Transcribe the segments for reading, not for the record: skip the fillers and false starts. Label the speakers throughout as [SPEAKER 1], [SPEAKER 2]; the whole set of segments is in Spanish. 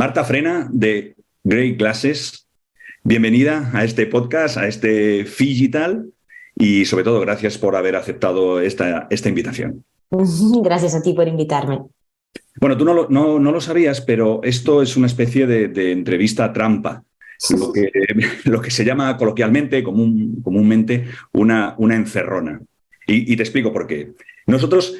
[SPEAKER 1] Marta Frena de Grey Glasses, bienvenida a este podcast, a este Figital y sobre todo gracias por haber aceptado esta invitación.
[SPEAKER 2] Gracias a ti por invitarme.
[SPEAKER 1] Bueno, tú no lo sabías, pero esto es una especie de entrevista trampa, lo que se llama coloquialmente, comúnmente, una encerrona. Y te explico por qué. Nosotros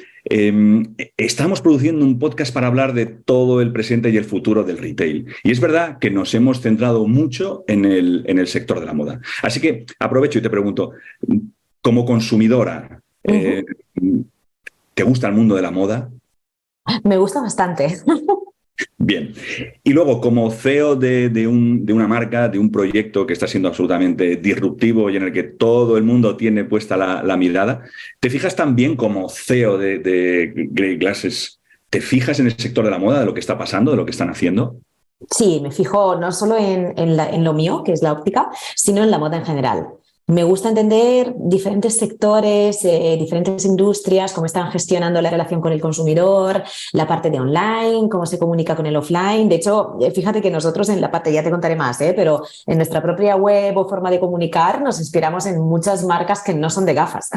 [SPEAKER 1] estamos produciendo un podcast para hablar de todo el presente y el futuro del retail. Y es verdad que nos hemos centrado mucho en el sector de la moda. Así que aprovecho y te pregunto, como consumidora, ¿te gusta el mundo de la moda?
[SPEAKER 2] Me gusta bastante.
[SPEAKER 1] Bien. Y luego, como CEO de una marca, de un proyecto que está siendo absolutamente disruptivo y en el que todo el mundo tiene puesta la mirada, ¿te fijas también como CEO de Grey Glasses? ¿Te fijas en el sector de la moda, de lo que está pasando, de lo que están haciendo?
[SPEAKER 2] Sí, me fijo no solo en lo mío, que es la óptica, sino en la moda en general. Me gusta entender diferentes sectores, diferentes industrias, cómo están gestionando la relación con el consumidor, la parte de online, cómo se comunica con el offline. De hecho, fíjate que nosotros en la parte, ya te contaré más, pero en nuestra propia web o forma de comunicar nos inspiramos en muchas marcas que no son de gafas.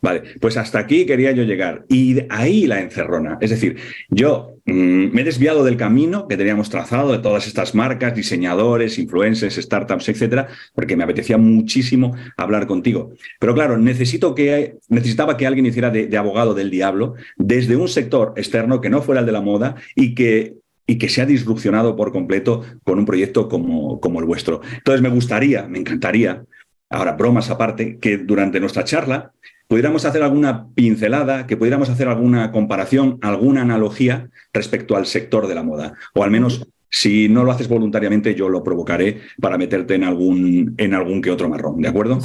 [SPEAKER 1] Vale, pues hasta aquí quería yo llegar. Y de ahí la encerrona. Es decir, yo me he desviado del camino que teníamos trazado de todas estas marcas, diseñadores, influencers, startups, etcétera, porque me apetecía muchísimo hablar contigo. Pero claro, necesitaba que alguien hiciera de abogado del diablo desde un sector externo que no fuera el de la moda y que se ha disrupcionado por completo con un proyecto como el vuestro. Entonces me encantaría, ahora bromas aparte, que durante nuestra charla pudiéramos hacer alguna pincelada, que pudiéramos hacer alguna comparación, alguna analogía respecto al sector de la moda. O al menos, si no lo haces voluntariamente, yo lo provocaré para meterte en algún que otro marrón, ¿de acuerdo?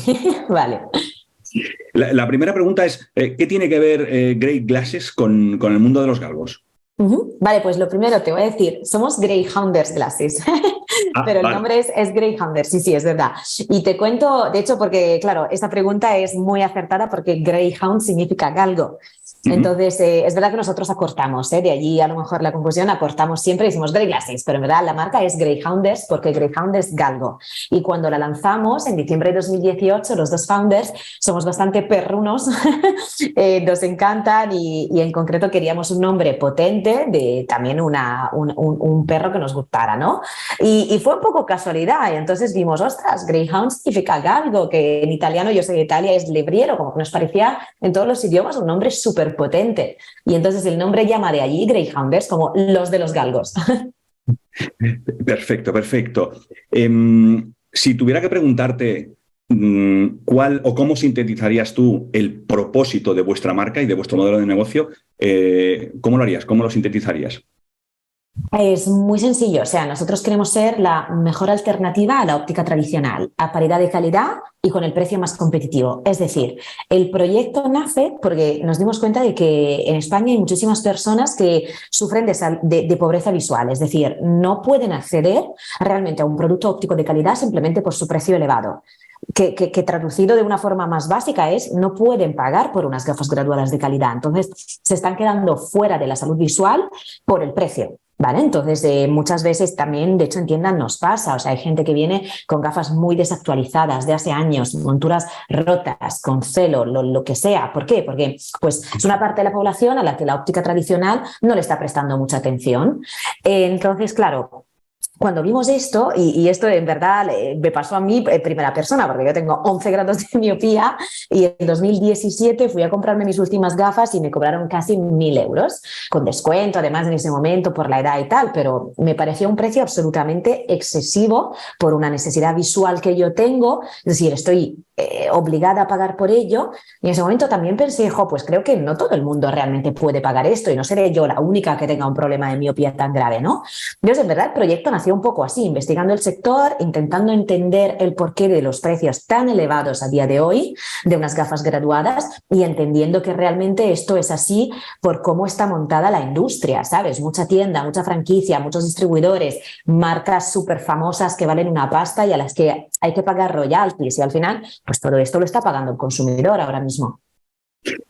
[SPEAKER 2] Vale.
[SPEAKER 1] La primera pregunta es, ¿qué tiene que ver Grey Glasses con el mundo de los galgos?
[SPEAKER 2] Vale, pues lo primero te voy a decir, somos Greyhounders Glasses, pero el
[SPEAKER 1] Vale.
[SPEAKER 2] nombre es Greyhounders, sí, es verdad. Y te cuento, de hecho, porque claro, esta pregunta es muy acertada porque Greyhound significa galgo. Entonces, es verdad que nosotros acortamos, de allí a lo mejor la confusión, acortamos siempre y decimos Grey Glasses, pero en verdad la marca es Greyhounders porque Greyhound es galgo. Y cuando la lanzamos en diciembre de 2018, los dos founders somos bastante perrunos, nos encantan y en concreto queríamos un nombre potente de también un perro que nos gustara, ¿no? Y fue un poco casualidad y entonces vimos, ostras, Greyhound significa galgo, que en italiano, yo soy de Italia, es lebriero, como que nos parecía en todos los idiomas un nombre súper potente. Y entonces el nombre llama de allí Greyhounders como los de los galgos.
[SPEAKER 1] Perfecto, perfecto. Si tuviera que preguntarte cuál o cómo sintetizarías tú el propósito de vuestra marca y de vuestro modelo de negocio, ¿cómo lo harías? ¿Cómo lo sintetizarías?
[SPEAKER 2] Es muy sencillo, o sea, nosotros queremos ser la mejor alternativa a la óptica tradicional, a paridad de calidad y con el precio más competitivo. Es decir, el proyecto nace porque nos dimos cuenta de que en España hay muchísimas personas que sufren de pobreza visual, es decir, no pueden acceder realmente a un producto óptico de calidad simplemente por su precio elevado. Que traducido de una forma más básica es no pueden pagar por unas gafas graduadas de calidad. Entonces se están quedando fuera de la salud visual por el precio. ¿Vale? Entonces, muchas veces también, de hecho, en tiendas nos pasa, o sea, hay gente que viene con gafas muy desactualizadas de hace años, monturas rotas, con celo, lo que sea. ¿Por qué? Porque pues, es una parte de la población a la que la óptica tradicional no le está prestando mucha atención. Entonces, claro, cuando vimos esto, y esto en verdad me pasó a mí en primera persona, porque yo tengo 11 grados de miopía y en 2017 fui a comprarme mis últimas gafas y me cobraron casi 1.000 euros, con descuento además en ese momento por la edad y tal, pero me pareció un precio absolutamente excesivo por una necesidad visual que yo tengo, es decir, estoy obligada a pagar por ello y en ese momento también pensé, pues creo que no todo el mundo realmente puede pagar esto y no seré yo la única que tenga un problema de miopía tan grave, ¿no? Entonces, en verdad, el proyecto nació un poco así, investigando el sector, intentando entender el porqué de los precios tan elevados a día de hoy de unas gafas graduadas y entendiendo que realmente esto es así por cómo está montada la industria, ¿sabes? Mucha tienda, mucha franquicia, muchos distribuidores, marcas súper famosas que valen una pasta y a las que hay que pagar royalties y al final, pues todo esto lo está pagando el consumidor ahora mismo.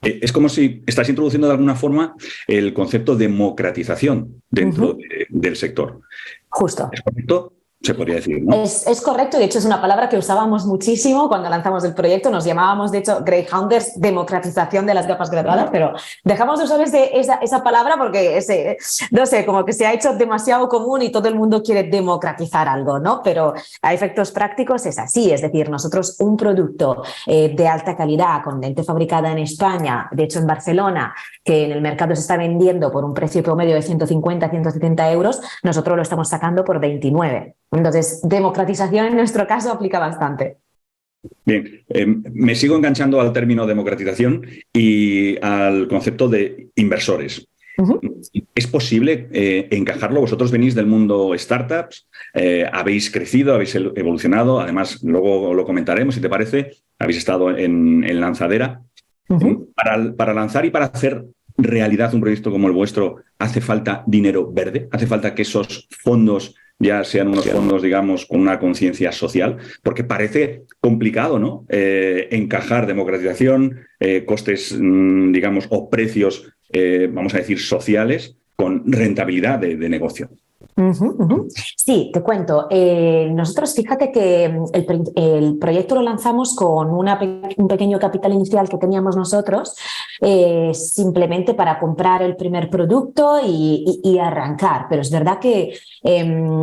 [SPEAKER 1] Es como si estás introduciendo de alguna forma el concepto de democratización dentro del sector.
[SPEAKER 2] Justo.
[SPEAKER 1] ¿Es correcto? Se podría decir, ¿no?
[SPEAKER 2] Es correcto, de hecho es una palabra que usábamos muchísimo cuando lanzamos el proyecto, nos llamábamos de hecho Greyhounders, democratización de las gafas graduadas, pero dejamos de usar esa palabra porque no sé, como que se ha hecho demasiado común y todo el mundo quiere democratizar algo, ¿no? Pero a efectos prácticos es así, es decir, nosotros un producto de alta calidad con lente fabricada en España, de hecho en Barcelona, que en el mercado se está vendiendo por un precio promedio de 150, 170 euros, nosotros lo estamos sacando por 29. Entonces, democratización en nuestro caso aplica bastante.
[SPEAKER 1] Bien, me sigo enganchando al término democratización y al concepto de inversores. ¿Es posible encajarlo? Vosotros venís del mundo startups, habéis crecido, habéis evolucionado, además luego lo comentaremos si te parece, habéis estado en Lanzadera. Para lanzar y para hacer realidad un proyecto como el vuestro, ¿hace falta dinero verde? ¿Hace falta que esos fondos ya sean unos fondos, digamos, con una conciencia social? Porque parece complicado, ¿no? Encajar democratización, costes, digamos, o precios, vamos a decir, sociales, con rentabilidad de negocio.
[SPEAKER 2] Sí, te cuento. Nosotros, fíjate que el proyecto lo lanzamos con un pequeño capital inicial que teníamos nosotros, simplemente para comprar el primer producto y arrancar. Pero es verdad que,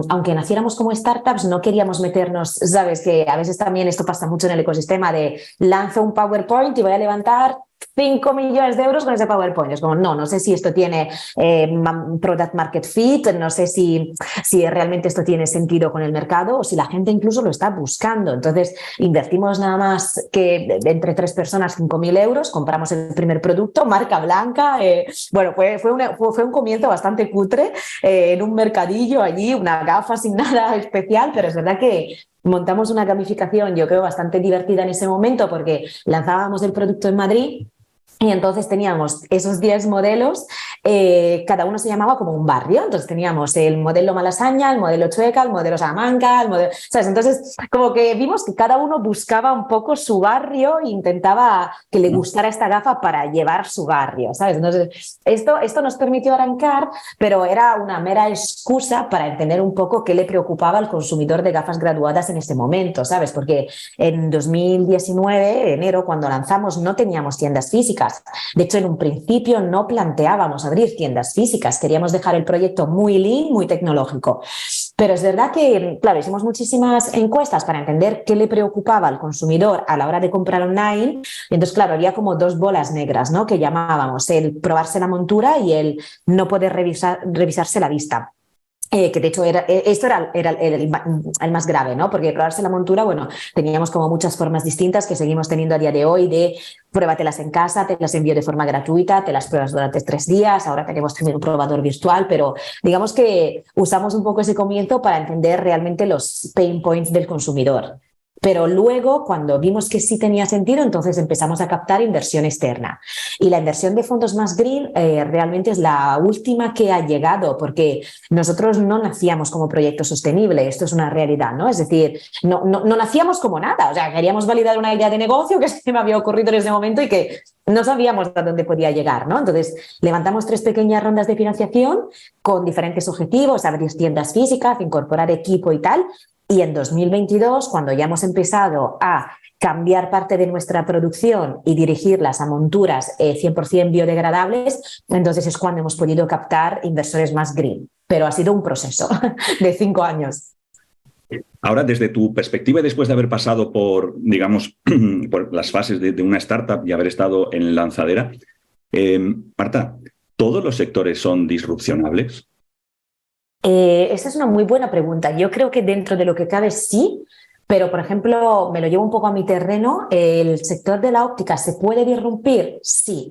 [SPEAKER 2] aunque naciéramos como startups, no queríamos meternos, sabes, que a veces también esto pasa mucho en el ecosistema de lanzo un PowerPoint y voy a levantar 5 millones de euros con ese PowerPoint. Es como, no sé si esto tiene product market fit, no sé si realmente esto tiene sentido con el mercado o si la gente incluso lo está buscando. Entonces, invertimos nada más que entre 3 personas 5.000 euros, compramos el primer producto, marca blanca. Bueno, fue un comienzo bastante cutre en un mercadillo allí, una gafa sin nada especial, pero es verdad que montamos una gamificación, yo creo, bastante divertida en ese momento porque lanzábamos el producto en Madrid y entonces teníamos esos 10 modelos, cada uno se llamaba como un barrio. Entonces teníamos el modelo Malasaña, el modelo Chueca, el modelo Salamanca, el modelo, ¿sabes? Entonces como que vimos que cada uno buscaba un poco su barrio e intentaba que le gustara esta gafa para llevar su barrio, ¿sabes? Entonces esto nos permitió arrancar, pero era una mera excusa para entender un poco qué le preocupaba al consumidor de gafas graduadas en ese momento, ¿sabes? Porque en 2019, enero, cuando lanzamos, no teníamos tiendas físicas. De hecho, en un principio no planteábamos abrir tiendas físicas, queríamos dejar el proyecto muy lean, muy tecnológico. Pero es verdad que, claro, hicimos muchísimas encuestas para entender qué le preocupaba al consumidor a la hora de comprar online. Y entonces, claro, había como 2 bolas negras, ¿no? Que llamábamos el probarse la montura y el no poder revisarse la vista. Que de hecho esto era el más grave, ¿no? Porque probarse la montura, bueno, teníamos como muchas formas distintas que seguimos teniendo a día de hoy de pruébatelas en casa, te las envío de forma gratuita, te las pruebas durante 3 días, ahora tenemos también un probador virtual, pero digamos que usamos un poco ese comienzo para entender realmente los pain points del consumidor. Pero luego, cuando vimos que sí tenía sentido, entonces empezamos a captar inversión externa. Y la inversión de fondos más green realmente es la última que ha llegado, porque nosotros no nacíamos como proyecto sostenible, esto es una realidad, ¿no? Es decir, no nacíamos como nada, o sea, queríamos validar una idea de negocio que se me había ocurrido en ese momento y que no sabíamos a dónde podía llegar, ¿no? Entonces, levantamos 3 pequeñas rondas de financiación con diferentes objetivos, abrir tiendas físicas, incorporar equipo y tal. Y en 2022, cuando ya hemos empezado a cambiar parte de nuestra producción y dirigirlas a monturas 100% biodegradables, entonces es cuando hemos podido captar inversores más green. Pero ha sido un proceso de 5 años.
[SPEAKER 1] Ahora, desde tu perspectiva y después de haber pasado por, digamos, por las fases de una startup y haber estado en Lanzadera, Marta, ¿todos los sectores son disrupcionables?
[SPEAKER 2] Esa es una muy buena pregunta. Yo creo que dentro de lo que cabe sí, pero por ejemplo, me lo llevo un poco a mi terreno. ¿El sector de la óptica se puede disrumpir? Sí.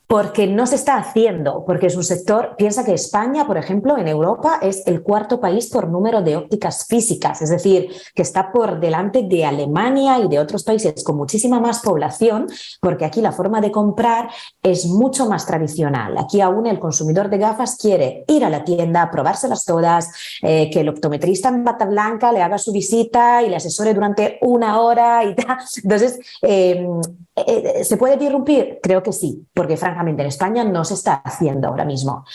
[SPEAKER 2] Porque no se está haciendo, porque es un sector, piensa que España, por ejemplo, en Europa es el 4.º país por número de ópticas físicas, es decir, que está por delante de Alemania y de otros países con muchísima más población, porque aquí la forma de comprar es mucho más tradicional. Aquí aún el consumidor de gafas quiere ir a la tienda, probárselas todas, que el optometrista en bata blanca le haga su visita y le asesore durante 1 hora y tal. Entonces, ¿Se puede disrumpir? Creo que sí, porque francamente en España no se está haciendo ahora mismo.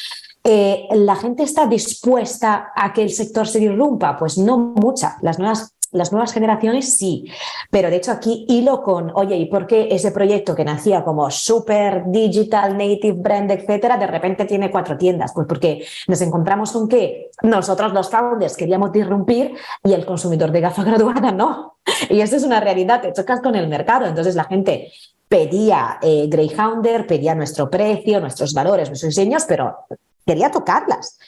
[SPEAKER 2] ¿La gente está dispuesta a que el sector se disrumpa? Pues no mucha. Las nuevas generaciones sí, pero de hecho aquí hilo con, oye, ¿y por qué ese proyecto que nacía como super digital, native brand, etcétera, de repente tiene 4 tiendas? Pues porque nos encontramos con que nosotros los founders queríamos disrumpir y el consumidor de gafa graduada no. Y eso es una realidad, te chocas con el mercado. Entonces la gente pedía Greyhounder, pedía nuestro precio, nuestros valores, nuestros diseños, pero quería tocarlas.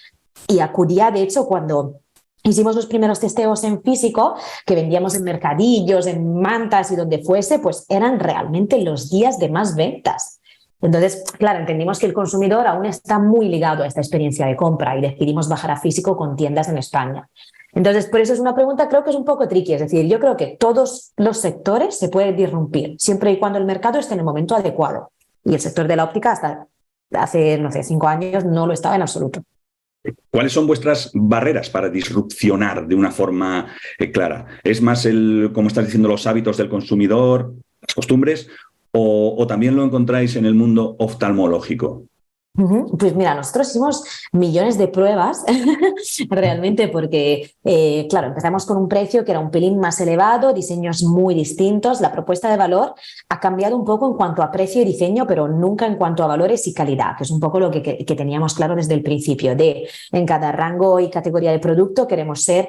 [SPEAKER 2] Y acudía, de hecho, cuando hicimos los primeros testeos en físico, que vendíamos en mercadillos, en mantas y donde fuese, pues eran realmente los días de más ventas. Entonces, claro, entendimos que el consumidor aún está muy ligado a esta experiencia de compra y decidimos bajar a físico con tiendas en España. Entonces, por eso es una pregunta, creo que es un poco tricky. Es decir, yo creo que todos los sectores se pueden disrumpir, siempre y cuando el mercado esté en el momento adecuado. Y el sector de la óptica hasta hace, no sé, 5 años no lo estaba en absoluto.
[SPEAKER 1] ¿Cuáles son vuestras barreras para disrupcionar de una forma clara? ¿Es más como estás diciendo, los hábitos del consumidor, las costumbres, o también lo encontráis en el mundo oftalmológico?
[SPEAKER 2] Pues mira, nosotros hicimos millones de pruebas realmente porque, claro, empezamos con un precio que era un pelín más elevado, diseños muy distintos. La propuesta de valor ha cambiado un poco en cuanto a precio y diseño, pero nunca en cuanto a valores y calidad, que es un poco lo que teníamos claro desde el principio. En cada rango y categoría de producto queremos ser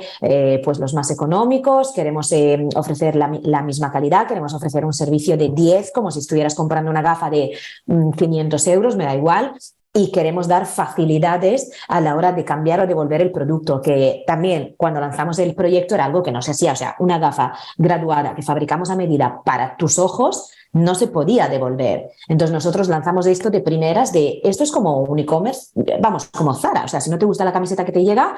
[SPEAKER 2] pues los más económicos, queremos ofrecer la misma calidad, queremos ofrecer un servicio de 10, como si estuvieras comprando una gafa de 500 euros, me da igual. Y queremos dar facilidades a la hora de cambiar o devolver el producto, que también cuando lanzamos el proyecto era algo que no se hacía. O sea, una gafa graduada que fabricamos a medida para tus ojos no se podía devolver. Entonces nosotros lanzamos esto de primeras esto es como un e-commerce, vamos, como Zara. O sea, si no te gusta la camiseta que te llega,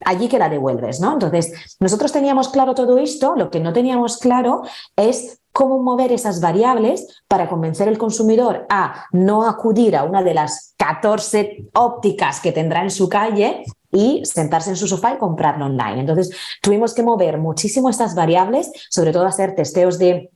[SPEAKER 2] allí que la devuelves, ¿no? Entonces nosotros teníamos claro todo esto, lo que no teníamos claro es cómo mover esas variables para convencer al consumidor a no acudir a una de las 14 ópticas que tendrá en su calle y sentarse en su sofá y comprarlo online. Entonces tuvimos que mover muchísimo estas variables, sobre todo hacer testeos de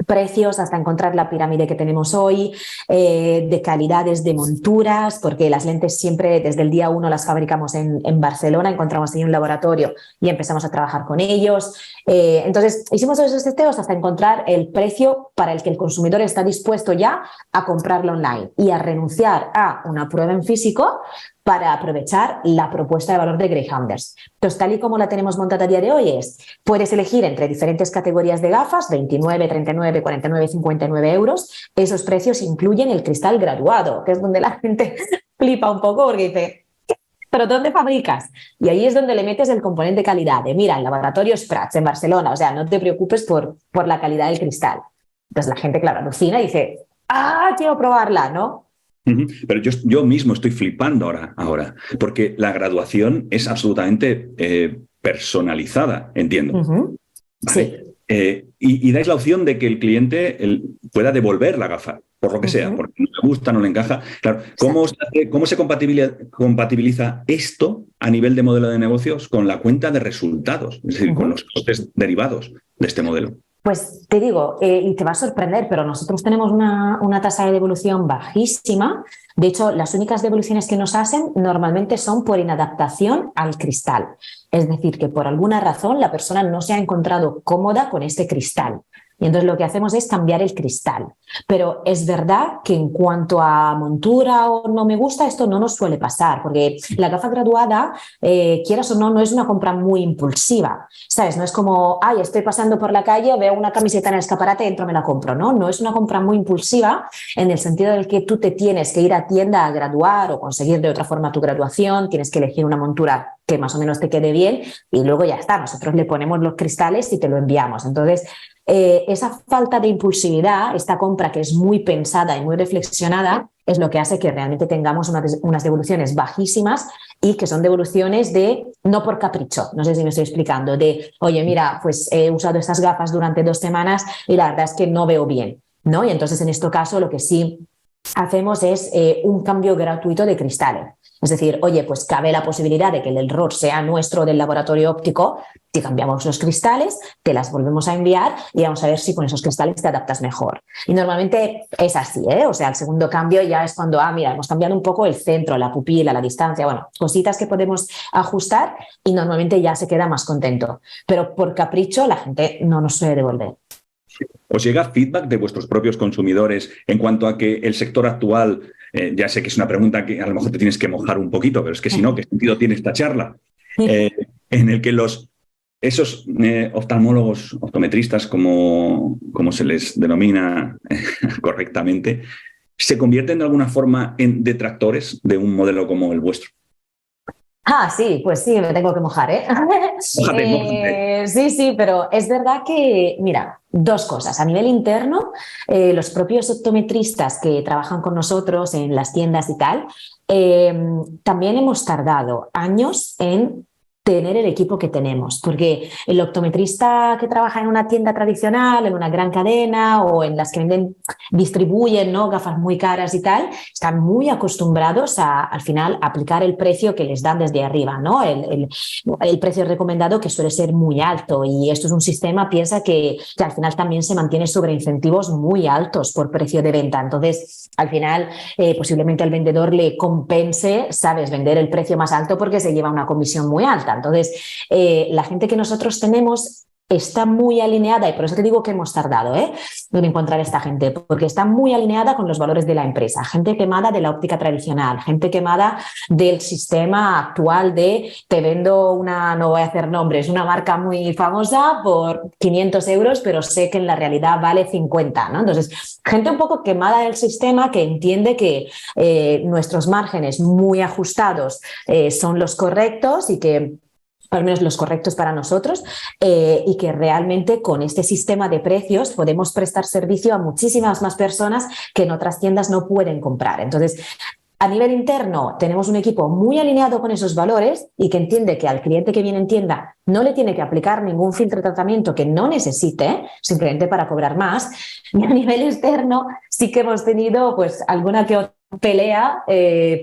[SPEAKER 2] precios hasta encontrar la pirámide que tenemos hoy, de calidades de monturas, porque las lentes siempre desde el día 1 las fabricamos en Barcelona, encontramos ahí un laboratorio y empezamos a trabajar con ellos. Entonces hicimos todos esos testeos hasta encontrar el precio para el que el consumidor está dispuesto ya a comprarlo online y a renunciar a una prueba en físico para aprovechar la propuesta de valor de Greyhounders. Entonces, tal y como la tenemos montada a día de hoy puedes elegir entre diferentes categorías de gafas, 29, 39, 49, 59 euros. Esos precios incluyen el cristal graduado, que es donde la gente flipa un poco porque dice, ¿pero dónde fabricas? Y ahí es donde le metes el componente de calidad, de mira, el laboratorio Prats en Barcelona, o sea, no te preocupes por la calidad del cristal. Entonces la gente, claro, alucina y dice, quiero probarla, ¿no?
[SPEAKER 1] Pero yo mismo estoy flipando ahora, porque la graduación es absolutamente personalizada, entiendo.
[SPEAKER 2] ¿Vale?
[SPEAKER 1] Sí. Y dais la opción de que el cliente pueda devolver la gafa, por lo que sea, porque no le gusta, no le encaja. Claro, ¿cómo se compatibiliza esto a nivel de modelo de negocios con la cuenta de resultados? Es decir, con los costes derivados de este modelo.
[SPEAKER 2] Pues te digo, y te va a sorprender, pero nosotros tenemos una tasa de devolución bajísima. De hecho, las únicas devoluciones que nos hacen normalmente son por inadaptación al cristal. Es decir, que por alguna razón la persona no se ha encontrado cómoda con este cristal. Y entonces lo que hacemos es cambiar el cristal. Pero es verdad que en cuanto a montura o no me gusta, esto no nos suele pasar, porque la gafa graduada, quieras o no, no es una compra muy impulsiva. ¿Sabes? No es como, estoy pasando por la calle, veo una camiseta en el escaparate, entro, me la compro. No es una compra muy impulsiva en el sentido del que tú te tienes que ir a tienda a graduar o conseguir de otra forma tu graduación, tienes que elegir una montura que más o menos te quede bien y luego ya está. Nosotros le ponemos los cristales y te lo enviamos. Entonces, esa falta de impulsividad, esta compra que es muy pensada y muy reflexionada, es lo que hace que realmente tengamos unas devoluciones bajísimas y que son devoluciones no por capricho, no sé si me estoy explicando, oye, mira, pues he usado estas gafas durante 2 semanas y la verdad es que no veo bien, ¿no? Y entonces en este caso lo que sí hacemos es un cambio gratuito de cristales. Es decir, oye, pues cabe la posibilidad de que el error sea nuestro del laboratorio óptico, te cambiamos los cristales, te las volvemos a enviar y vamos a ver si con esos cristales te adaptas mejor. Y normalmente es así, ¿eh? O sea, el segundo cambio ya es cuando, mira, hemos cambiado un poco el centro, la pupila, la distancia, bueno, cositas que podemos ajustar y normalmente ya se queda más contento. Pero por capricho la gente no nos suele devolver.
[SPEAKER 1] ¿Os llega feedback de vuestros propios consumidores en cuanto a que el sector actual, ya sé que es una pregunta que a lo mejor te tienes que mojar un poquito, pero es que si no, ¿qué sentido tiene esta charla? En el que esos oftalmólogos, optometristas, como se les denomina correctamente, se convierten de alguna forma en detractores de un modelo como el vuestro?
[SPEAKER 2] Sí, pues sí, me tengo que mojar, ¿eh?
[SPEAKER 1] Mójate.
[SPEAKER 2] Sí, pero es verdad que, mira, dos cosas. A nivel interno, los propios optometristas que trabajan con nosotros en las tiendas y tal, también hemos tardado años en tener el equipo que tenemos, porque el optometrista que trabaja en una tienda tradicional, en una gran cadena o en las que distribuyen, ¿no?, gafas muy caras y tal, están muy acostumbrados al final aplicar el precio que les dan desde arriba, ¿no? El precio recomendado, que suele ser muy alto, y esto es un sistema, piensa que al final también se mantiene sobre incentivos muy altos por precio de venta. Entonces, al final, posiblemente al vendedor le compense, ¿sabes?, vender el precio más alto porque se lleva una comisión muy alta. Entonces, la gente que nosotros tenemos está muy alineada, y por eso te digo que hemos tardado en encontrar esta gente, porque está muy alineada con los valores de la empresa. Gente quemada de la óptica tradicional, gente quemada del sistema actual de te vendo una, no voy a hacer nombres, una marca muy famosa por 500 euros, pero sé que en la realidad vale 50, ¿no? Entonces, gente un poco quemada del sistema, que entiende que nuestros márgenes muy ajustados son los correctos, y que al menos los correctos para nosotros, y que realmente con este sistema de precios podemos prestar servicio a muchísimas más personas que en otras tiendas no pueden comprar. Entonces, a nivel interno tenemos un equipo muy alineado con esos valores y que entiende que al cliente que viene en tienda no le tiene que aplicar ningún filtro de tratamiento que no necesite, simplemente para cobrar más. Y a nivel externo sí que hemos tenido pues alguna que otra pelea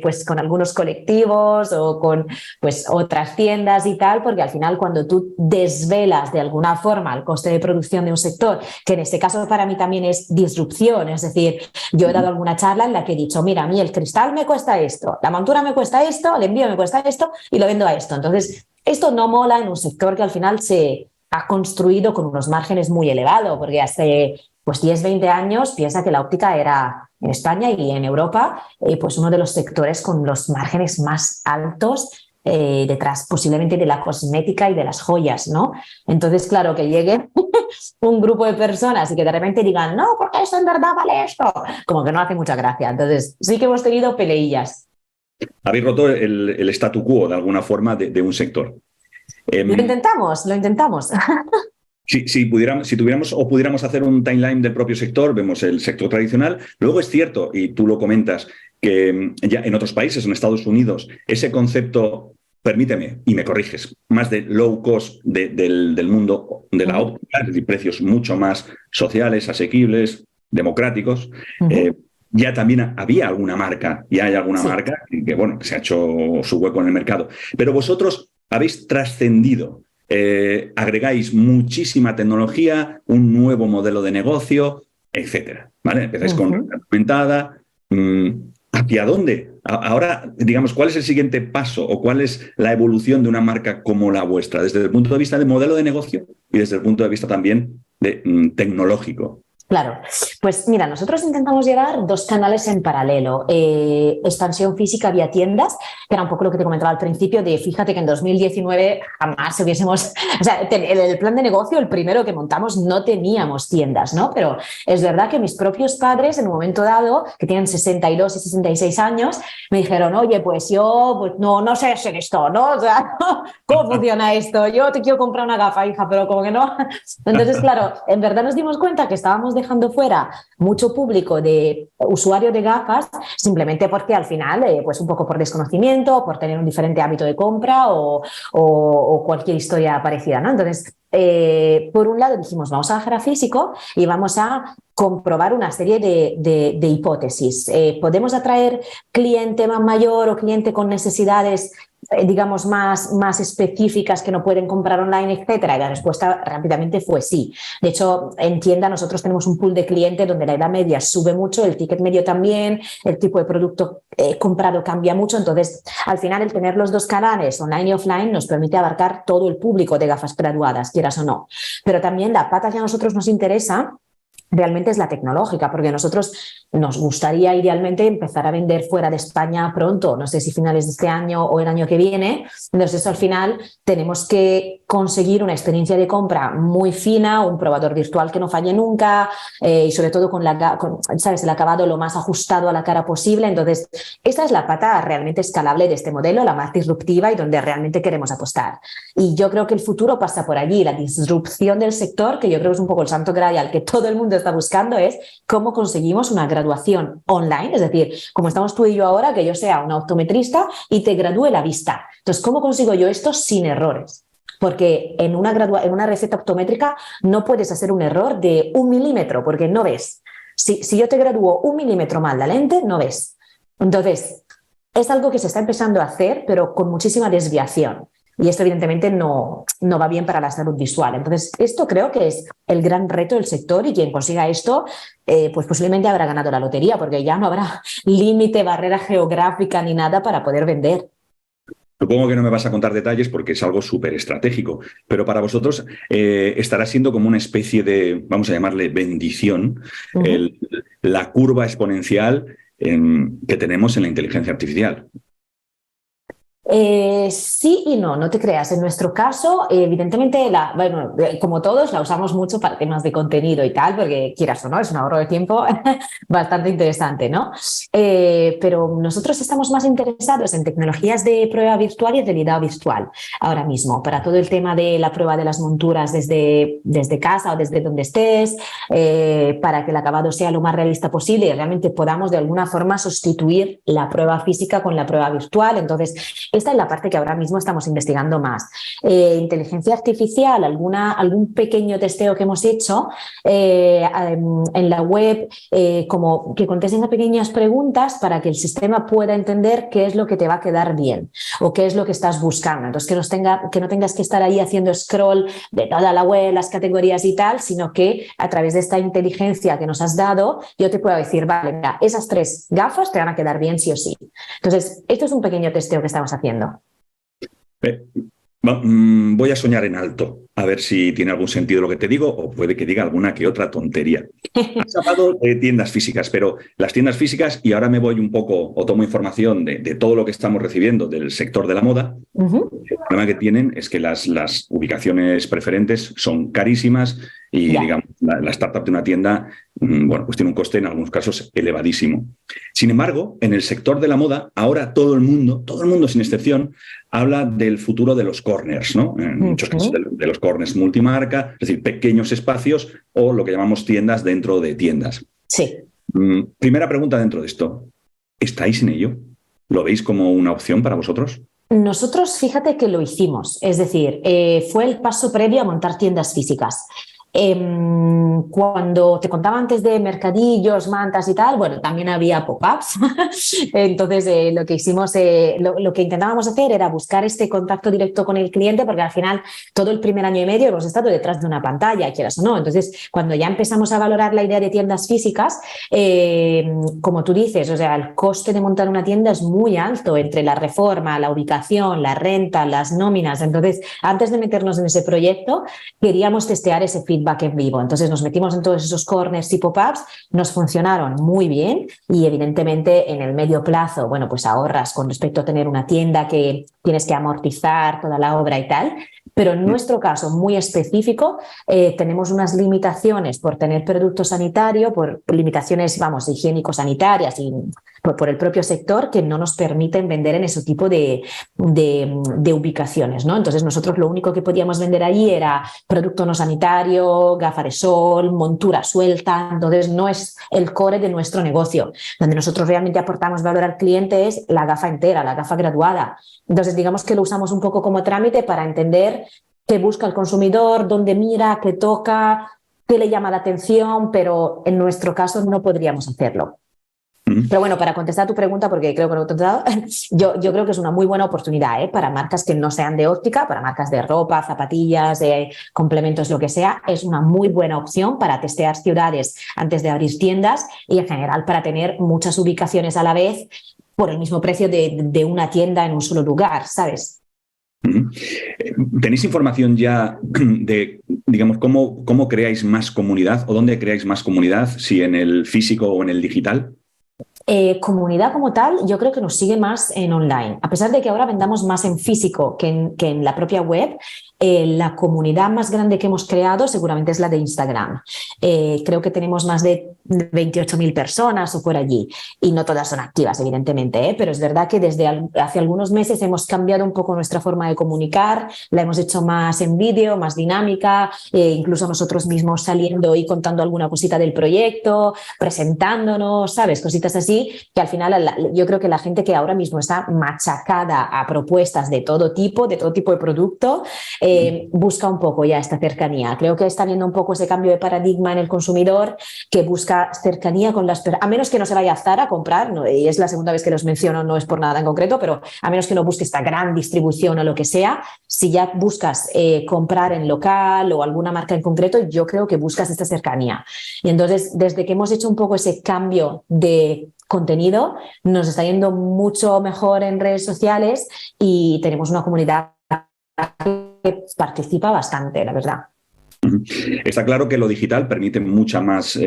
[SPEAKER 2] pues con algunos colectivos o con pues otras tiendas y tal, porque al final cuando tú desvelas de alguna forma el coste de producción de un sector, que en este caso para mí también es disrupción, es decir, yo he dado alguna charla en la que he dicho, mira, a mí el cristal me cuesta esto, la montura me cuesta esto, el envío me cuesta esto y lo vendo a esto. Entonces, esto no mola en un sector que al final se ha construido con unos márgenes muy elevados, porque hace pues 10, 20 años piensa que la óptica era en España y en Europa pues uno de los sectores con los márgenes más altos, detrás posiblemente de la cosmética y de las joyas, ¿no? Entonces, claro, que llegue un grupo de personas y que de repente digan, no, porque eso en verdad vale esto, como que no hace mucha gracia. Entonces, sí que hemos tenido peleillas.
[SPEAKER 1] Habéis roto el statu quo de alguna forma de un sector.
[SPEAKER 2] Lo intentamos.
[SPEAKER 1] Si pudiéramos hacer un timeline del propio sector, vemos el sector tradicional. Luego es cierto, y tú lo comentas, que ya en otros países, en Estados Unidos, ese concepto, permíteme, y me corriges, más de low cost del mundo de la óptica, es decir, precios mucho más sociales, asequibles, democráticos. Ya también había alguna marca, ya hay alguna marca que, bueno, que se ha hecho su hueco en el mercado. Pero vosotros habéis trascendido. Agregáis muchísima tecnología, un nuevo modelo de negocio, etcétera. ¿Vale? Empezáis con realidad aumentada. ¿Hacia dónde? Ahora, digamos, ¿cuál es el siguiente paso o cuál es la evolución de una marca como la vuestra, desde el punto de vista del modelo de negocio y desde el punto de vista también tecnológico?
[SPEAKER 2] Claro, pues mira, nosotros intentamos llevar dos canales en paralelo. Expansión física vía tiendas, que era un poco lo que te comentaba al principio, de fíjate que en 2019 jamás hubiésemos, o sea, el plan de negocio, el primero que montamos, no teníamos tiendas, ¿no? Pero es verdad que mis propios padres, en un momento dado, que tienen 62 y 66 años, me dijeron, oye, pues yo pues no sé hacer esto, ¿no? O sea, ¿cómo funciona esto? Yo te quiero comprar una gafa, hija, pero como que no. Entonces, claro, en verdad nos dimos cuenta que estábamos dejando fuera mucho público de usuarios de gafas simplemente porque al final, pues un poco por desconocimiento, por tener un diferente hábito de compra o cualquier historia parecida, ¿no? Entonces, por un lado dijimos, vamos a bajar a físico y vamos a comprobar una serie de hipótesis. ¿Podemos atraer cliente más mayor o cliente con necesidades digamos, más específicas que no pueden comprar online, etcétera? Y la respuesta rápidamente fue sí. De hecho, en tienda nosotros tenemos un pool de clientes donde la edad media sube mucho, el ticket medio también, el tipo de producto comprado cambia mucho. Entonces, al final, el tener los dos canales, online y offline, nos permite abarcar todo el público de gafas graduadas, quieras o no. Pero también la pata que a nosotros nos interesa realmente es la tecnológica, porque a nosotros nos gustaría idealmente empezar a vender fuera de España pronto, no sé si finales de este año o el año que viene. Entonces, eso al final tenemos que conseguir una experiencia de compra muy fina, un probador virtual que no falle nunca y sobre todo con ¿sabes?, el acabado lo más ajustado a la cara posible. Entonces, esa es la pata realmente escalable de este modelo, la más disruptiva y donde realmente queremos apostar. Y yo creo que el futuro pasa por allí, la disrupción del sector, que yo creo que es un poco el santo grial que todo el mundo está buscando, es cómo conseguimos una graduación online, es decir, como estamos tú y yo ahora, que yo sea una optometrista y te gradúe la vista. Entonces, ¿cómo consigo yo esto sin errores? Porque en una receta optométrica no puedes hacer un error de 1 milímetro porque no ves. Si yo te gradúo 1 milímetro mal la lente, no ves. Entonces, es algo que se está empezando a hacer, pero con muchísima desviación. Y esto evidentemente no va bien para la salud visual. Entonces, esto creo que es el gran reto del sector y quien consiga esto, pues posiblemente habrá ganado la lotería, porque ya no habrá límite, barrera geográfica ni nada para poder vender.
[SPEAKER 1] Supongo que no me vas a contar detalles porque es algo súper estratégico, pero para vosotros estará siendo como una especie de, vamos a llamarle bendición, la curva exponencial que tenemos en la inteligencia artificial.
[SPEAKER 2] Sí y no, no te creas. En nuestro caso, evidentemente, como todos, la usamos mucho para temas de contenido y tal, porque quieras o no, es un ahorro de tiempo bastante interesante, ¿no? Pero nosotros estamos más interesados en tecnologías de prueba virtual y de realidad virtual ahora mismo, para todo el tema de la prueba de las monturas desde casa o desde donde estés, para que el acabado sea lo más realista posible y realmente podamos de alguna forma sustituir la prueba física con la prueba virtual. Entonces, esta es la parte que ahora mismo estamos investigando más. Inteligencia artificial, algún pequeño testeo que hemos hecho en la web, como que contesten a pequeñas preguntas para que el sistema pueda entender qué es lo que te va a quedar bien o qué es lo que estás buscando. Entonces, que no tengas que estar ahí haciendo scroll de toda la web, las categorías y tal, sino que a través de esta inteligencia que nos has dado, yo te puedo decir, vale, mira, esas 3 gafas te van a quedar bien sí o sí. Entonces, esto es un pequeño testeo que estamos haciendo.
[SPEAKER 1] Voy a soñar en alto, a ver si tiene algún sentido lo que te digo o puede que diga alguna que otra tontería. Has hablado de tiendas físicas, pero las tiendas físicas, y ahora me voy un poco o tomo información de todo lo que estamos recibiendo del sector de la moda. El problema que tienen es que las ubicaciones preferentes son carísimas y digamos, la startup de una tienda, bueno, pues tiene un coste en algunos casos elevadísimo. Sin embargo, en el sector de la moda, ahora todo el mundo sin excepción, habla del futuro de los corners, ¿no? En muchos casos de los corners multimarca, es decir, pequeños espacios o lo que llamamos tiendas dentro de tiendas.
[SPEAKER 2] Sí.
[SPEAKER 1] Primera pregunta dentro de esto. ¿Estáis en ello? ¿Lo veis como una opción para vosotros?
[SPEAKER 2] Nosotros, fíjate que lo hicimos, es decir, fue el paso previo a montar tiendas físicas. Cuando te contaba antes de mercadillos, mantas y tal, bueno, también había pop-ups. Entonces, lo que hicimos, lo que intentábamos hacer era buscar este contacto directo con el cliente, porque al final todo el primer año y medio hemos estado detrás de una pantalla, quieras o no. Entonces, cuando ya empezamos a valorar la idea de tiendas físicas, como tú dices, o sea, el coste de montar una tienda es muy alto entre la reforma, la ubicación, la renta, las nóminas. Entonces, antes de meternos en ese proyecto, queríamos testear ese feedback en vivo. Entonces nos metimos en todos esos corners y pop-ups, nos funcionaron muy bien y evidentemente en el medio plazo, bueno, pues ahorras con respecto a tener una tienda que tienes que amortizar toda la obra y tal. Pero en nuestro caso muy específico tenemos unas limitaciones por tener producto sanitario, por limitaciones, vamos, higiénico-sanitarias y por el propio sector que no nos permiten vender en ese tipo de ubicaciones, ¿no? Entonces nosotros lo único que podíamos vender allí era producto no sanitario, gafas de sol, montura suelta. Entonces no es el core de nuestro negocio. Donde nosotros realmente aportamos valor al cliente es la gafa entera, la gafa graduada. Entonces digamos que lo usamos un poco como trámite para entender qué busca el consumidor, dónde mira, qué toca, qué le llama la atención, pero en nuestro caso no podríamos hacerlo. Pero bueno, para contestar a tu pregunta, porque creo que no he contestado, yo creo que es una muy buena oportunidad para marcas que no sean de óptica, para marcas de ropa, zapatillas, complementos, lo que sea. Es una muy buena opción para testear ciudades antes de abrir tiendas y en general para tener muchas ubicaciones a la vez por el mismo precio de una tienda en un solo lugar, ¿sabes?
[SPEAKER 1] ¿Tenéis información ya de, digamos, cómo creáis más comunidad o dónde creáis más comunidad, si en el físico o en el digital?
[SPEAKER 2] Comunidad como tal, yo creo que nos sigue más en online. A pesar de que ahora vendamos más en físico que en la propia web, la comunidad más grande que hemos creado seguramente es la de Instagram. Creo que tenemos más de 28.000 personas o por allí. Y no todas son activas, evidentemente, pero es verdad que desde hace algunos meses hemos cambiado un poco nuestra forma de comunicar, la hemos hecho más en vídeo, más dinámica, incluso nosotros mismos saliendo y contando alguna cosita del proyecto, presentándonos, ¿sabes? Cositas así, que al final yo creo que la gente que ahora mismo está machacada a propuestas de todo tipo de producto, busca un poco ya esta cercanía. Creo que está viendo un poco ese cambio de paradigma en el consumidor que busca cercanía con las personas, a menos que no se vaya a Zara a comprar, ¿no? Y es la segunda vez que los menciono, no es por nada en concreto, pero a menos que no busque esta gran distribución o lo que sea, si ya buscas comprar en local o alguna marca en concreto, yo creo que buscas esta cercanía. Y entonces, desde que hemos hecho un poco ese cambio de contenido, nos está yendo mucho mejor en redes sociales y tenemos una comunidad que participa bastante, la verdad.
[SPEAKER 1] Está claro que lo digital permite mucho más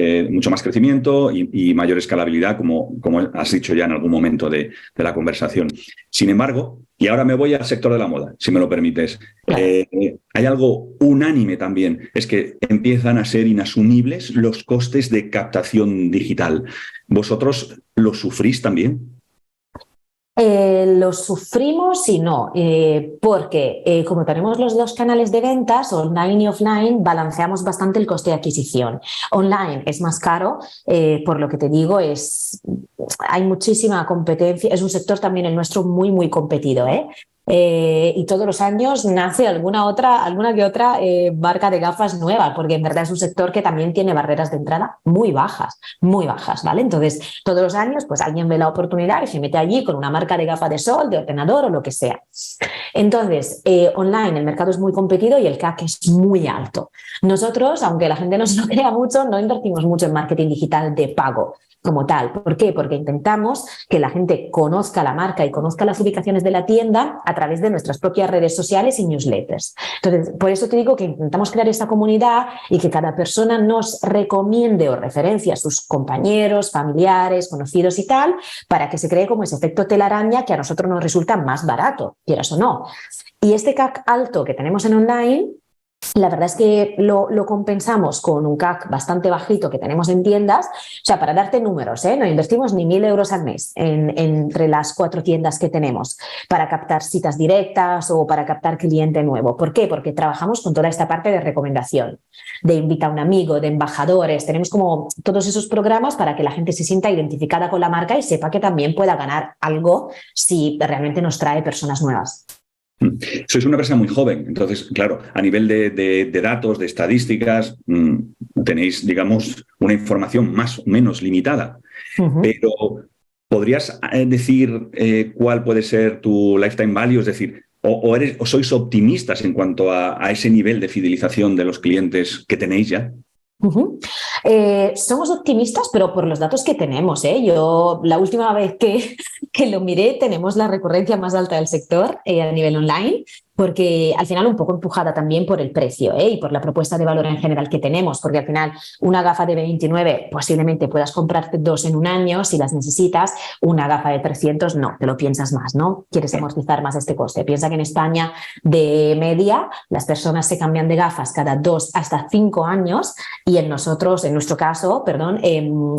[SPEAKER 1] crecimiento y mayor escalabilidad, como has dicho ya en algún momento de la conversación. Sin embargo, y ahora me voy al sector de la moda, si me lo permites,
[SPEAKER 2] Claro.
[SPEAKER 1] hay algo unánime también, es que empiezan a ser inasumibles los costes de captación digital. ¿Vosotros lo sufrís también?
[SPEAKER 2] Lo sufrimos y no, porque como tenemos los dos canales de ventas, online y offline, balanceamos bastante el coste de adquisición. Online es más caro, por lo que te digo, hay muchísima competencia, es un sector también el nuestro muy, muy competido, y todos los años nace alguna que otra marca de gafas nueva, porque en verdad es un sector que también tiene barreras de entrada muy bajas, ¿vale? Entonces, todos los años, pues alguien ve la oportunidad y se mete allí con una marca de gafa de sol, de ordenador o lo que sea. Entonces, online el mercado es muy competido y el CAC es muy alto. Nosotros, aunque la gente no se lo crea mucho, no invertimos mucho en marketing digital de pago como tal. ¿Por qué? Porque intentamos que la gente conozca la marca y conozca las ubicaciones de la tienda a través de nuestras propias redes sociales y newsletters. Entonces, por eso te digo que intentamos crear esta comunidad y que cada persona nos recomiende o referencie a sus compañeros, familiares, conocidos y tal, para que se cree como ese efecto telaraña que a nosotros nos resulta más barato, quieras o no. Y este CAC alto que tenemos en online, la verdad es que lo compensamos con un CAC bastante bajito que tenemos en tiendas. O sea, para darte números, no invertimos ni 1.000 euros al mes entre las 4 tiendas que tenemos para captar citas directas o para captar cliente nuevo. ¿Por qué? Porque trabajamos con toda esta parte de recomendación, de invita a un amigo, de embajadores. Tenemos como todos esos programas para que la gente se sienta identificada con la marca y sepa que también pueda ganar algo si realmente nos trae personas nuevas.
[SPEAKER 1] Sois una empresa muy joven, entonces, claro, a nivel de datos, de estadísticas, tenéis, digamos, una información más o menos limitada. Pero ¿podrías decir cuál puede ser tu lifetime value? Es decir, o sois optimistas en cuanto a ese nivel de fidelización de los clientes que tenéis ya.
[SPEAKER 2] Somos optimistas, pero por los datos que tenemos. Yo la última vez que lo miré, tenemos la recurrencia más alta del sector a nivel online. porque al final un poco empujada también por el precio, y por la propuesta de valor en general que tenemos, porque al final una gafa de 29 posiblemente puedas comprarte 2 en un año si las necesitas, una gafa de 300 no, te lo piensas más, ¿no? Quieres amortizar más este coste. Piensa que en España de media las personas se cambian de gafas cada 2 hasta 5 años y en nuestro caso,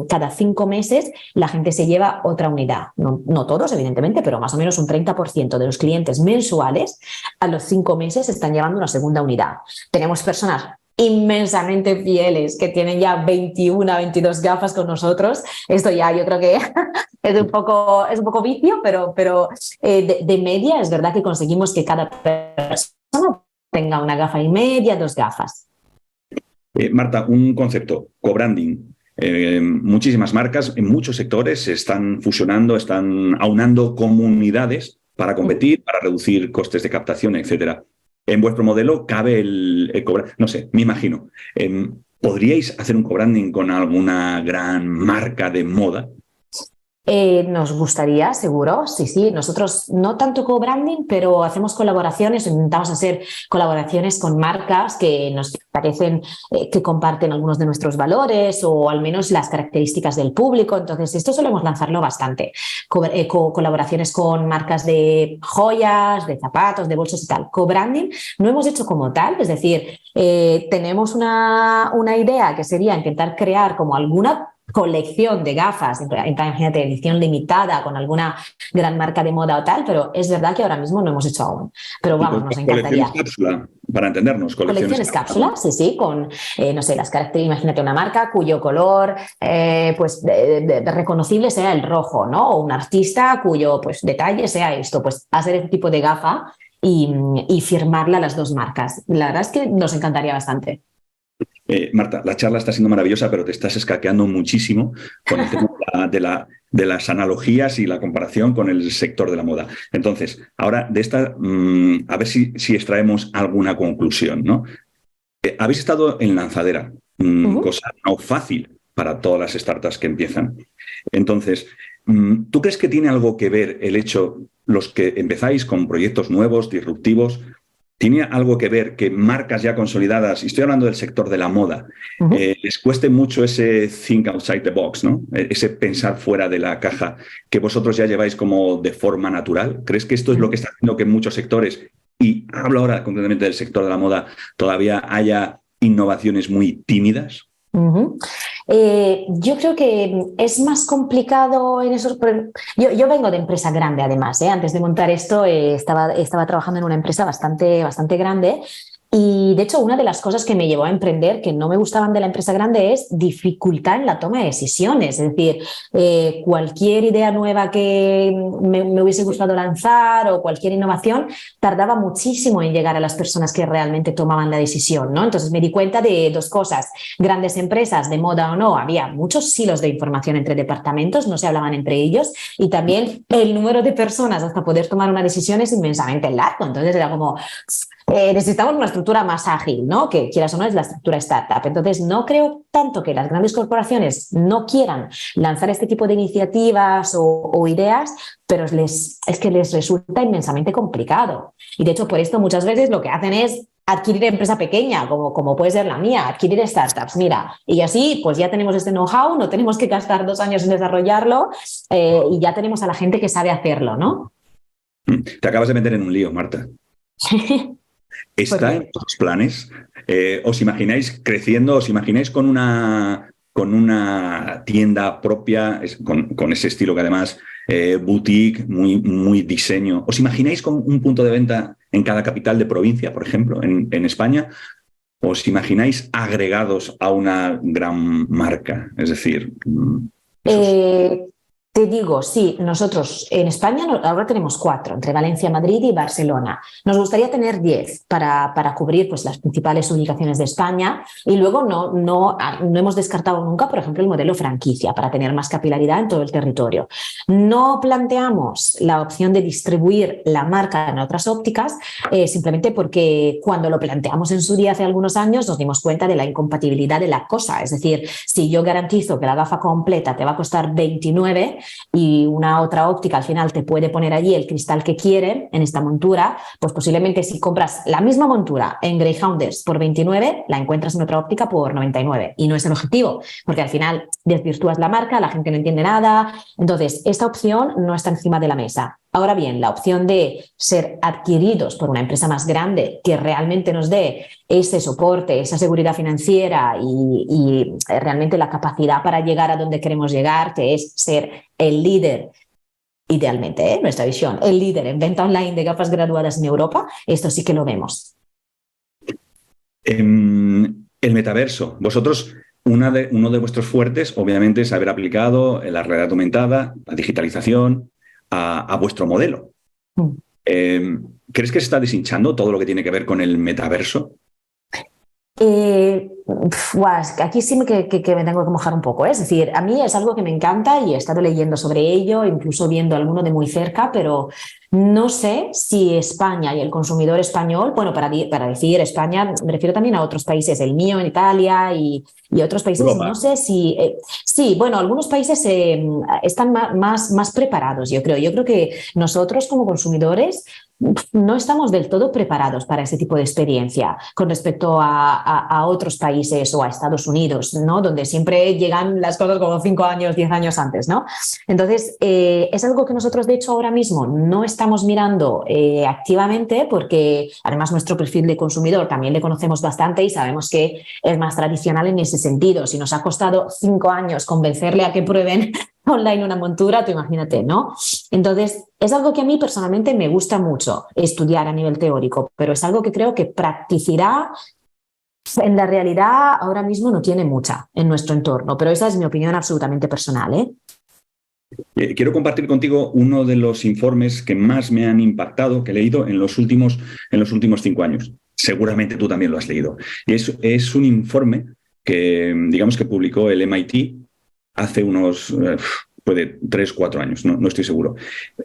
[SPEAKER 2] cada 5 meses la gente se lleva otra unidad. No todos, evidentemente, pero más o menos un 30% de los clientes mensuales a los 5 meses están llevando una segunda unidad. Tenemos personas inmensamente fieles que tienen ya 21, 22 gafas con nosotros. Esto ya yo creo que es un poco vicio, pero de media es verdad que conseguimos que cada persona tenga una gafa y media, 2 gafas.
[SPEAKER 1] Marta, un concepto, co-branding. Muchísimas marcas en muchos sectores se están fusionando, están aunando comunidades para competir, para reducir costes de captación, etcétera. En vuestro modelo cabe el co-branding. No sé, me imagino. ¿Podríais hacer un co-branding con alguna gran marca de moda?
[SPEAKER 2] Nos gustaría, seguro, sí. Nosotros no tanto co-branding, pero hacemos colaboraciones, intentamos hacer colaboraciones con marcas que nos parecen que comparten algunos de nuestros valores o al menos las características del público. Entonces, esto solemos lanzarlo bastante. Colaboraciones con marcas de joyas, de zapatos, de bolsos y tal. Co-branding no hemos hecho como tal, es decir, tenemos una idea que sería intentar crear como alguna colección de gafas, imagínate, edición limitada con alguna gran marca de moda o tal, pero es verdad que ahora mismo no hemos hecho aún. Pero vamos, nos encantaría.
[SPEAKER 1] Colecciones cápsula, para entendernos.
[SPEAKER 2] Colecciones cápsula, sí, con, no sé, las características, imagínate una marca cuyo color, reconocible sea el rojo, ¿no? O un artista cuyo, pues, detalle sea esto, pues, hacer este tipo de gafa y firmarla a las 2 marcas. La verdad es que nos encantaría bastante.
[SPEAKER 1] Marta, la charla está siendo maravillosa, pero te estás escaqueando muchísimo con el tema de las analogías y la comparación con el sector de la moda. Entonces, ahora de esta, a ver si extraemos alguna conclusión, ¿no? Habéis estado en lanzadera, cosa no fácil para todas las startups que empiezan. Entonces, ¿tú crees que tiene algo que ver el hecho, los que empezáis con proyectos nuevos, disruptivos, ¿tiene algo que ver que marcas ya consolidadas, y estoy hablando del sector de la moda, les cueste mucho ese think outside the box, ¿no? Ese pensar fuera de la caja que vosotros ya lleváis como de forma natural? ¿Crees que esto es lo que está haciendo que en muchos sectores, y hablo ahora concretamente del sector de la moda, todavía haya innovaciones muy tímidas?
[SPEAKER 2] Yo creo que es más complicado en esos... Yo vengo de empresa grande, además. Antes de montar esto estaba trabajando en una empresa bastante grande. Y de hecho, una de las cosas que me llevó a emprender, que no me gustaban de la empresa grande, es dificultad en la toma de decisiones. Es decir, cualquier idea nueva que me hubiese gustado lanzar o cualquier innovación tardaba muchísimo en llegar a las personas que realmente tomaban la decisión, ¿no? Entonces me di cuenta de 2 cosas. Grandes empresas, de moda o no, había muchos silos de información entre departamentos, no se hablaban entre ellos, y también el número de personas hasta poder tomar una decisión es inmensamente largo. Entonces era como... necesitamos una estructura más ágil, ¿no? Que quieras o no es la estructura startup. Entonces, no creo tanto que las grandes corporaciones no quieran lanzar este tipo de iniciativas o ideas, pero es que les resulta inmensamente complicado. Y de hecho, por esto muchas veces lo que hacen es adquirir empresa pequeña, como puede ser la mía, adquirir startups, mira, y así pues ya tenemos este know-how, no tenemos que gastar 2 años en desarrollarlo y ya tenemos a la gente que sabe hacerlo, ¿no?
[SPEAKER 1] Te acabas de meter en un lío, Marta. ¿Está en los planes? ¿Os imagináis creciendo? ¿Os imagináis con una tienda propia, con ese estilo que además boutique, muy diseño? ¿Os imagináis con un punto de venta en cada capital de provincia, por ejemplo, en España? ¿Os imagináis agregados a una gran marca? Es decir...
[SPEAKER 2] Te digo, sí, nosotros en España ahora tenemos 4, entre Valencia, Madrid y Barcelona. Nos gustaría tener 10 para cubrir pues, las principales ubicaciones de España, y luego no hemos descartado nunca, por ejemplo, el modelo franquicia para tener más capilaridad en todo el territorio. No planteamos la opción de distribuir la marca en otras ópticas simplemente porque cuando lo planteamos en su día hace algunos años nos dimos cuenta de la incompatibilidad de la cosa. Es decir, si yo garantizo que la gafa completa te va a costar 29, y una otra óptica al final te puede poner allí el cristal que quieren en esta montura, pues posiblemente si compras la misma montura en Greyhounders por 29, la encuentras en otra óptica por 99. Y no es el objetivo, porque al final desvirtúas la marca, la gente no entiende nada. Entonces, esta opción no está encima de la mesa. Ahora bien, la opción de ser adquiridos por una empresa más grande que realmente nos dé ese soporte, esa seguridad financiera y realmente la capacidad para llegar a donde queremos llegar, que es ser el líder, idealmente, nuestra visión, el líder en venta online de gafas graduadas en Europa, esto sí que lo vemos.
[SPEAKER 1] El metaverso. Vosotros, uno de vuestros fuertes, obviamente, es haber aplicado la realidad aumentada, la digitalización, a vuestro modelo. ¿Crees que se está deshinchando todo lo que tiene que ver con el metaverso?
[SPEAKER 2] Aquí sí que me tengo que mojar un poco, ¿eh? Es decir, a mí es algo que me encanta y he estado leyendo sobre ello, incluso viendo alguno de muy cerca, pero no sé si España y el consumidor español, bueno, para decir España, me refiero también a otros países, el mío en Italia y otros países,
[SPEAKER 1] Europa.
[SPEAKER 2] no sé si... sí, bueno, algunos países están más preparados, yo creo. Yo creo que nosotros como consumidores no estamos del todo preparados para ese tipo de experiencia con respecto a otros países o a Estados Unidos, ¿no? Donde siempre llegan las cosas como 5 años, 10 años antes, ¿no? Entonces, es algo que nosotros, de hecho, ahora mismo no estamos mirando activamente porque, además, nuestro perfil de consumidor también le conocemos bastante y sabemos que es más tradicional en ese sentido. Si nos ha costado 5 años convencerle a que prueben online una montura, tú imagínate, ¿no? Entonces, es algo que a mí personalmente me gusta mucho estudiar a nivel teórico, pero es algo que creo que practicidad en la realidad ahora mismo no tiene mucha en nuestro entorno, pero esa es mi opinión absolutamente personal, ¿eh?
[SPEAKER 1] Quiero compartir contigo uno de los informes que más me han impactado, que he leído en los últimos 5 años. Seguramente tú también lo has leído. Y es un informe que, digamos, que publicó el MIT hace unos, puede 3, 4 años, no estoy seguro.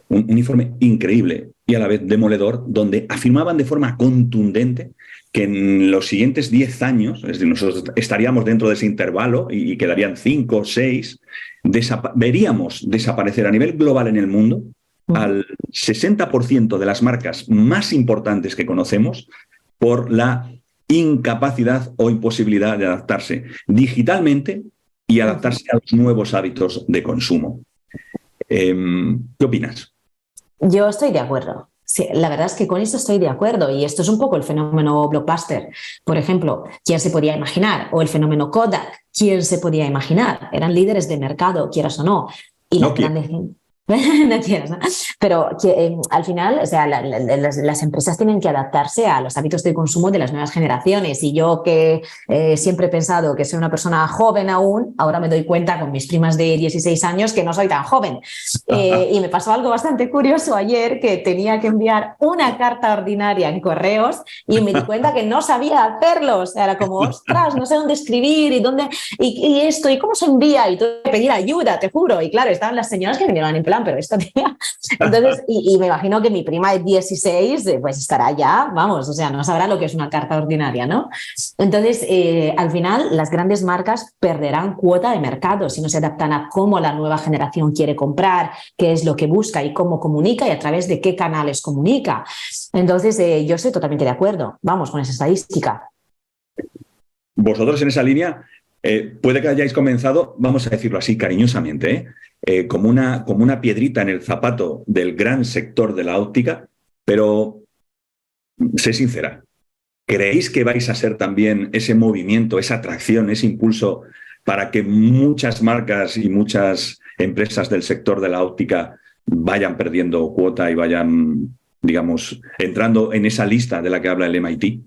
[SPEAKER 1] Un informe increíble y a la vez demoledor, donde afirmaban de forma contundente que en los siguientes 10 años, es decir, nosotros estaríamos dentro de ese intervalo y quedarían 5, 6, veríamos desaparecer a nivel global en el mundo al 60% de las marcas más importantes que conocemos por la incapacidad o imposibilidad de adaptarse digitalmente y adaptarse a los nuevos hábitos de consumo. ¿Qué opinas?
[SPEAKER 2] Yo estoy de acuerdo. Sí, la verdad es que con eso estoy de acuerdo y esto es un poco el fenómeno blockbuster. Por ejemplo, ¿quién se podía imaginar? O el fenómeno Kodak, ¿quién se podía imaginar? Eran líderes de mercado, quieras o no. Y la grande... no quieras, ¿no? Pero que, al final, o sea, las empresas tienen que adaptarse a los hábitos de consumo de las nuevas generaciones y yo que siempre he pensado que soy una persona joven aún, ahora me doy cuenta con mis primas de 16 años que no soy tan joven. Y me pasó algo bastante curioso ayer, que tenía que enviar una carta ordinaria en correos y me di cuenta que no sabía hacerlo. O sea, era como, ostras, no sé dónde escribir y dónde y esto, y cómo se envía, y tuve que pedir ayuda, te juro. Y claro, estaban las señoras que me miraban en plan, pero esto tía. Entonces, y me imagino que mi prima de 16 pues estará ya, vamos, o sea, no sabrá lo que es una carta ordinaria, ¿no? Entonces, al final, las grandes marcas perderán cuota de mercado si no se adaptan a cómo la nueva generación quiere comprar, qué es lo que busca y cómo comunica y a través de qué canales comunica. Entonces, yo estoy totalmente de acuerdo, vamos, con esa estadística.
[SPEAKER 1] Vosotros en esa línea, puede que hayáis comenzado, vamos a decirlo así cariñosamente, como una piedrita en el zapato del gran sector de la óptica, pero sé sincera, ¿creéis que vais a ser también ese movimiento, esa atracción, ese impulso para que muchas marcas y muchas empresas del sector de la óptica vayan perdiendo cuota y vayan, digamos, entrando en esa lista de la que habla el MIT?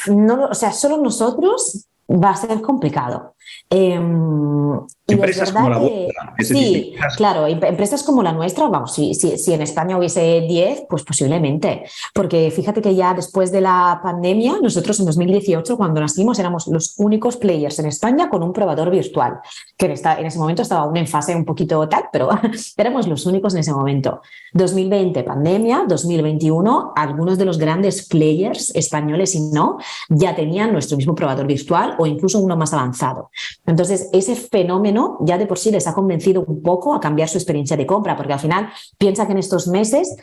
[SPEAKER 2] No, o sea, solo nosotros va a ser complicado.
[SPEAKER 1] Empresas como la vuestra.
[SPEAKER 2] Sí, claro, empresas como la nuestra, vamos, si en España hubiese 10, pues posiblemente. Porque fíjate que ya después de la pandemia, nosotros en 2018, cuando nacimos, éramos los únicos players en España con un probador virtual, que en ese momento estaba aún en fase un poquito tal, pero éramos los únicos en ese momento. 2020, pandemia, 2021, algunos de los grandes players españoles y no, ya tenían nuestro mismo probador virtual o incluso uno más avanzado. Entonces, ese fenómeno ya de por sí les ha convencido un poco a cambiar su experiencia de compra, porque al final piensa que en estos meses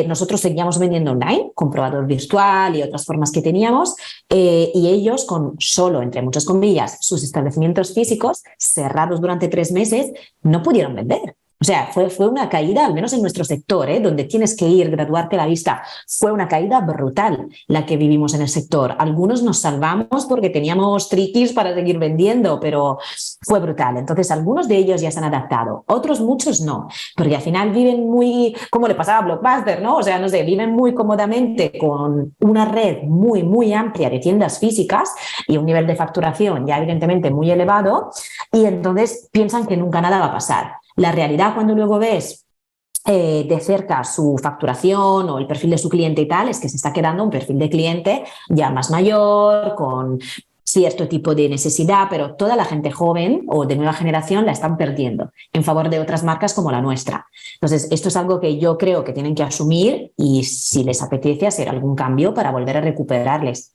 [SPEAKER 2] nosotros seguíamos vendiendo online, comprobador virtual y otras formas que teníamos, y ellos con solo, entre muchas comillas, sus establecimientos físicos cerrados durante 3 meses, no pudieron vender. O sea, fue una caída, al menos en nuestro sector, donde tienes que ir, graduarte la vista. Fue una caída brutal la que vivimos en el sector. Algunos nos salvamos porque teníamos triquis para seguir vendiendo, pero fue brutal. Entonces, algunos de ellos ya se han adaptado, otros muchos no, porque al final viven muy, como le pasaba a Blockbuster, ¿no? O sea, no sé, viven muy cómodamente con una red muy, muy amplia de tiendas físicas y un nivel de facturación ya evidentemente muy elevado, y entonces piensan que nunca nada va a pasar. La realidad, cuando luego ves de cerca su facturación o el perfil de su cliente y tal, es que se está quedando un perfil de cliente ya más mayor, con cierto tipo de necesidad, pero toda la gente joven o de nueva generación la están perdiendo en favor de otras marcas como la nuestra. Entonces, esto es algo que yo creo que tienen que asumir y si les apetece hacer algún cambio para volver a recuperarles.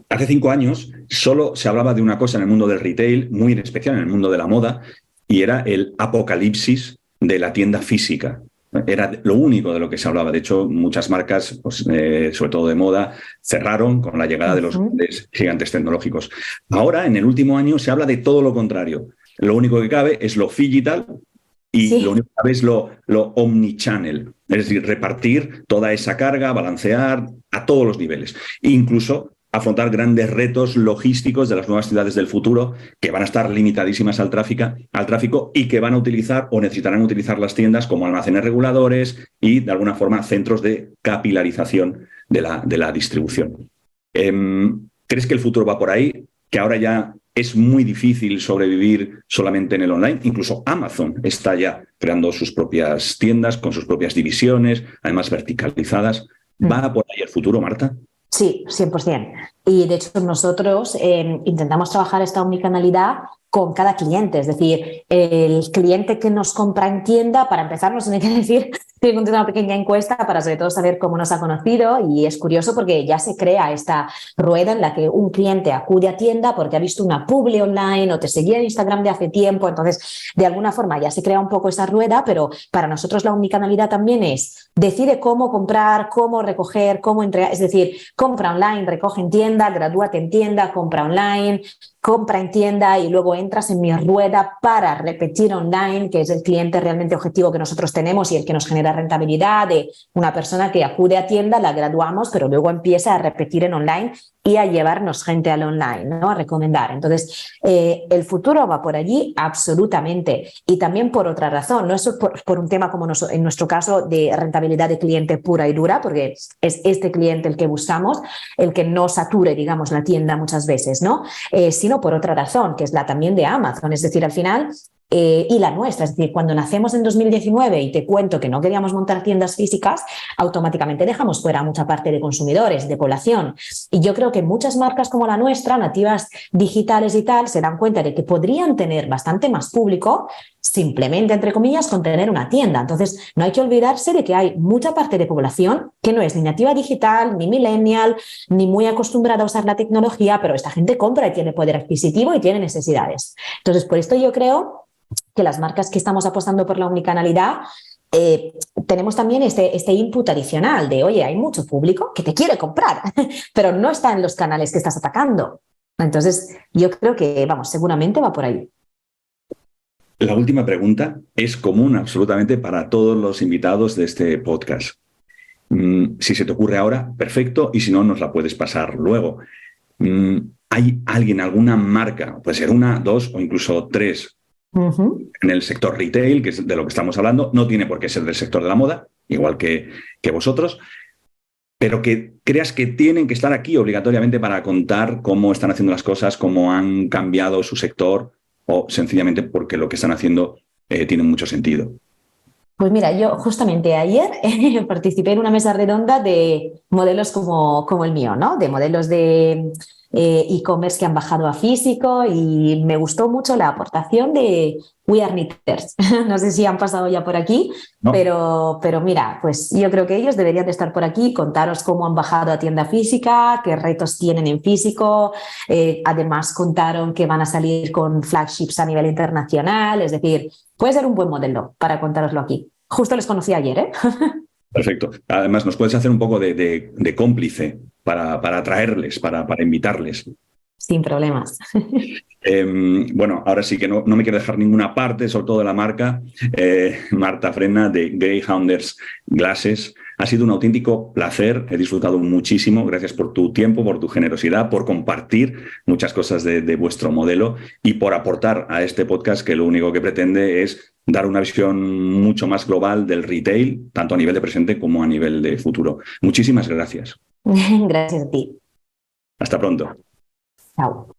[SPEAKER 1] Hace 5 años solo se hablaba de una cosa en el mundo del retail, muy en especial en el mundo de la moda, y era el apocalipsis de la tienda física. Era lo único de lo que se hablaba. De hecho, muchas marcas, pues, sobre todo de moda, cerraron con la llegada de los grandes gigantes tecnológicos. Ahora, en el último año, se habla de todo lo contrario. Lo único que cabe es lo phygital y lo único que cabe es lo omnichannel. Es decir, repartir toda esa carga, balancear a todos los niveles. E incluso afrontar grandes retos logísticos de las nuevas ciudades del futuro que van a estar limitadísimas al tráfico y que van a utilizar o necesitarán utilizar las tiendas como almacenes reguladores y, de alguna forma, centros de capilarización de la distribución. ¿Crees que el futuro va por ahí? Que ahora ya es muy difícil sobrevivir solamente en el online. Incluso Amazon está ya creando sus propias tiendas con sus propias divisiones, además verticalizadas. ¿Va por ahí el futuro, Marta?
[SPEAKER 2] Sí, 100%. Y de hecho nosotros intentamos trabajar esta omnicanalidad con cada cliente, es decir, el cliente que nos compra en tienda, para empezar nos tiene que decir, tiene que tener una pequeña encuesta para sobre todo saber cómo nos ha conocido, y es curioso porque ya se crea esta rueda en la que un cliente acude a tienda porque ha visto una publi online o te seguía en Instagram de hace tiempo, entonces de alguna forma ya se crea un poco esa rueda, pero para nosotros la omnicanalidad también es decide cómo comprar, cómo recoger, cómo entregar, es decir, compra online, recoge en tienda, gradúate en tienda, compra online, compra en tienda y luego entras en mi rueda para repetir online, que es el cliente realmente objetivo que nosotros tenemos y el que nos genera rentabilidad, de una persona que acude a tienda, la graduamos, pero luego empieza a repetir en online y a llevarnos gente al online, ¿no? A recomendar. Entonces, el futuro va por allí absolutamente, y también por otra razón, no es por un tema como en nuestro caso de rentabilidad de cliente pura y dura, porque es este cliente el que buscamos, el que no sature, digamos, la tienda muchas veces, ¿no? Sino por otra razón, que es la también de Amazon, es decir, al final, y la nuestra, es decir, cuando nacemos en 2019 y te cuento que no queríamos montar tiendas físicas, automáticamente dejamos fuera mucha parte de consumidores, de población, y yo creo que muchas marcas como la nuestra, nativas digitales y tal, se dan cuenta de que podrían tener bastante más público simplemente, entre comillas, con tener una tienda. Entonces, no hay que olvidarse de que hay mucha parte de población que no es ni nativa digital, ni millennial, ni muy acostumbrada a usar la tecnología, pero esta gente compra y tiene poder adquisitivo y tiene necesidades. Entonces, por esto yo creo que las marcas que estamos apostando por la omnicanalidad tenemos también este input adicional de, oye, hay mucho público que te quiere comprar, pero no está en los canales que estás atacando. Entonces, yo creo que, vamos, seguramente va por ahí.
[SPEAKER 1] La última pregunta es común absolutamente para todos los invitados de este podcast. Si se te ocurre ahora, perfecto, y si no, nos la puedes pasar luego. ¿Hay alguien, alguna marca, puede ser 1, 2 o incluso 3, en el sector retail, que es de lo que estamos hablando, no tiene por qué ser del sector de la moda, igual que vosotros, pero que creas que tienen que estar aquí obligatoriamente para contar cómo están haciendo las cosas, cómo han cambiado su sector, o sencillamente porque lo que están haciendo tiene mucho sentido?
[SPEAKER 2] Pues mira, yo justamente ayer participé en una mesa redonda de modelos como el mío, ¿no? De modelos de e-commerce que han bajado a físico y me gustó mucho la aportación de We Are Knitters. No sé si han pasado ya por aquí,
[SPEAKER 1] No.
[SPEAKER 2] pero mira, pues yo creo que ellos deberían de estar por aquí, contaros cómo han bajado a tienda física, qué retos tienen en físico, además contaron que van a salir con flagships a nivel internacional, es decir, puede ser un buen modelo para contároslo aquí. Justo les conocí ayer, ¿eh?
[SPEAKER 1] Perfecto. Además, nos puedes hacer un poco de cómplice para atraerles, para invitarles.
[SPEAKER 2] Sin problemas.
[SPEAKER 1] Bueno, ahora sí que no me quiero dejar ninguna parte, sobre todo de la marca. Marta Frena, de Greyhounders Glasses. Ha sido un auténtico placer, he disfrutado muchísimo. Gracias por tu tiempo, por tu generosidad, por compartir muchas cosas de vuestro modelo y por aportar a este podcast que lo único que pretende es dar una visión mucho más global del retail, tanto a nivel de presente como a nivel de futuro. Muchísimas gracias.
[SPEAKER 2] Gracias a ti.
[SPEAKER 1] Hasta pronto.
[SPEAKER 2] Chao.